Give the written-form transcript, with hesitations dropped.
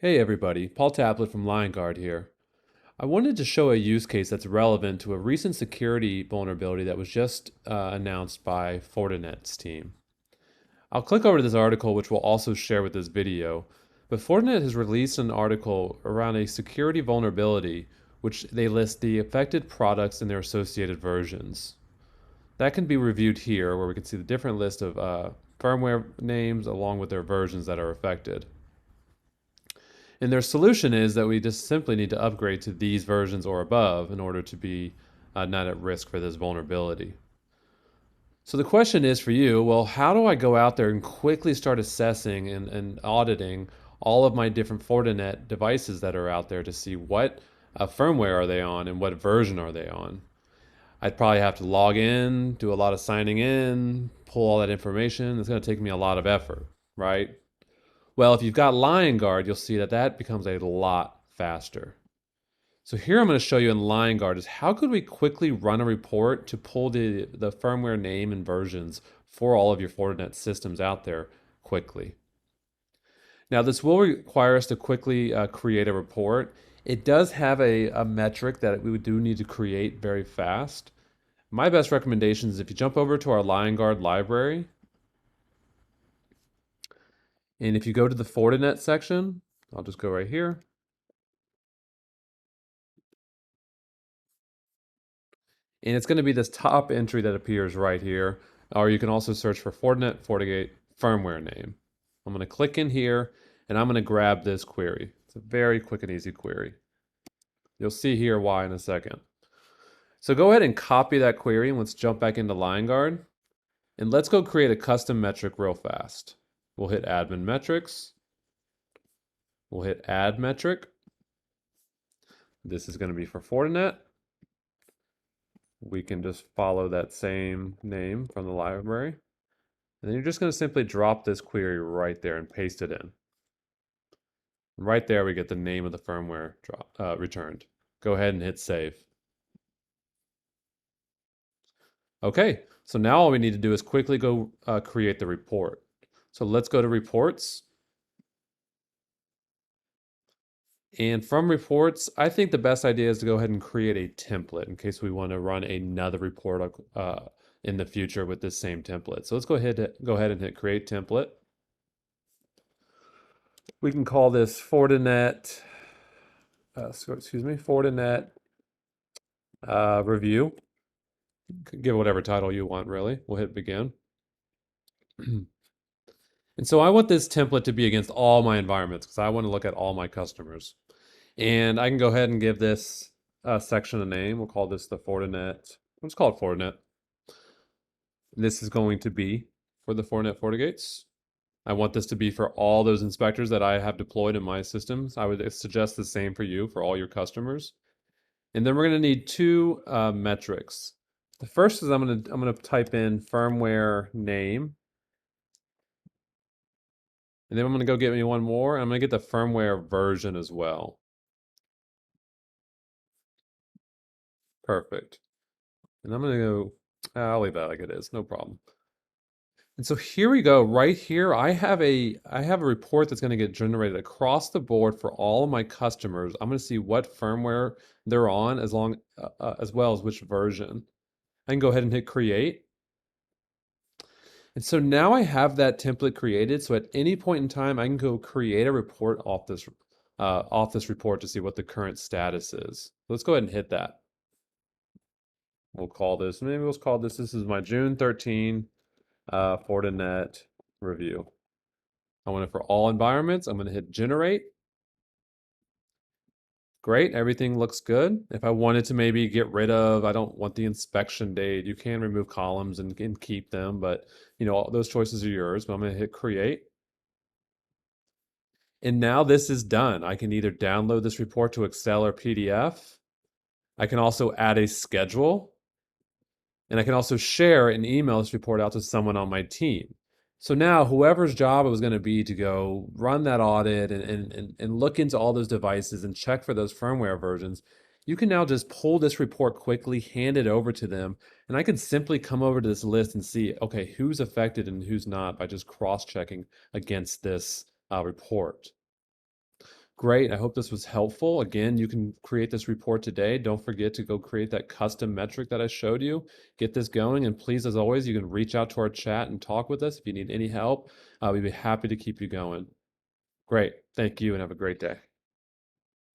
Hey everybody, Paul Taplett from Liongard here. I wanted to show a use case that's relevant to a recent security vulnerability that was just announced by Fortinet's team. I'll click over to this article, which we'll also share with this video. But Fortinet has released an article around a security vulnerability, which they list the affected products and their associated versions. That can be reviewed here, where we can see the different list of firmware names along with their versions that are affected. And their solution is that we just simply need to upgrade to these versions or above in order to be not at risk for this vulnerability. So the question is for you, well, how do I go out there and quickly start assessing and auditing all of my different Fortinet devices that are out there to see what firmware are they on and what version are they on? I'd probably have to log in, do a lot of signing in, pull all that information. It's going to take me a lot of effort, right? Well, if you've got Liongard, you'll see that that becomes a lot faster. So here I'm going to show you in Liongard is how could we quickly run a report to pull the firmware name and versions for all of your Fortinet systems out there quickly. Now this will require us to quickly create a report. It does have a metric that we do need to create very fast. My best recommendation is if you jump over to our Liongard library, and if you go to the Fortinet section, I'll just go right here. And it's going to be this top entry that appears right here. Or you can also search for Fortinet FortiGate firmware name. I'm going to click in here and I'm going to grab this query. It's a very quick and easy query. You'll see here why in a second. So go ahead and copy that query and let's jump back into Liongard. And let's go create a custom metric real fast. We'll hit admin metrics. We'll hit add metric. This is going to be for Fortinet. We can just follow that same name from the library. And then you're just going to simply drop this query right there and paste it in. Right there, we get the name of the firmware returned. Go ahead and hit save. Okay, so now all we need to do is quickly go create the report. So let's go to reports. And from reports, I think the best idea is to go ahead and create a template in case we want to run another report in the future with this same template. So let's go ahead and hit create template. We can call this Fortinet, Fortinet review. Give it whatever title you want, really. We'll hit begin. And so I want this template to be against all my environments because I want to look at all my customers. And I can go ahead and give this section a name. We'll call this the Fortinet. Let's call it Fortinet. This is going to be for the Fortinet FortiGates. I want this to be for all those inspectors that I have deployed in my systems. I would suggest the same for you, for all your customers. And then we're going to need two metrics. The first is I'm going to type in firmware name. And then I'm going to go get me one more. I'm going to get the firmware version as well. Perfect. And I'm going to go, I'll leave that like it is, no problem. And so here we go. Right here, I have a report that's going to get generated across the board for all of my customers. I'm going to see what firmware they're on as well as which version. I can go ahead and hit create. And so now I have that template created. So at any point in time, I can go create a report off this report to see what the current status is. Let's go ahead and hit that. We'll call this, this is my June 13 Fortinet review. I want it for all environments. I'm going to hit generate. Great, everything looks good. If I wanted to maybe get rid of, I don't want the inspection date, you can remove columns and keep them, but you know, those choices are yours. But I'm going to hit create. And now this is done. I can either download this report to Excel or PDF. I can also add a schedule. And I can also share and email this report out to someone on my team. So now whoever's job it was going to be to go run that audit and look into all those devices and check for those firmware versions, you can now just pull this report quickly, hand it over to them, and I can simply come over to this list and see, okay, who's affected and who's not by just cross-checking against this report. Great. I hope this was helpful. Again, you can create this report today. Don't forget to go create that custom metric that I showed you. Get this going. And please, as always, you can reach out to our chat and talk with us if you need any help. We'd be happy to keep you going. Great. Thank you and have a great day.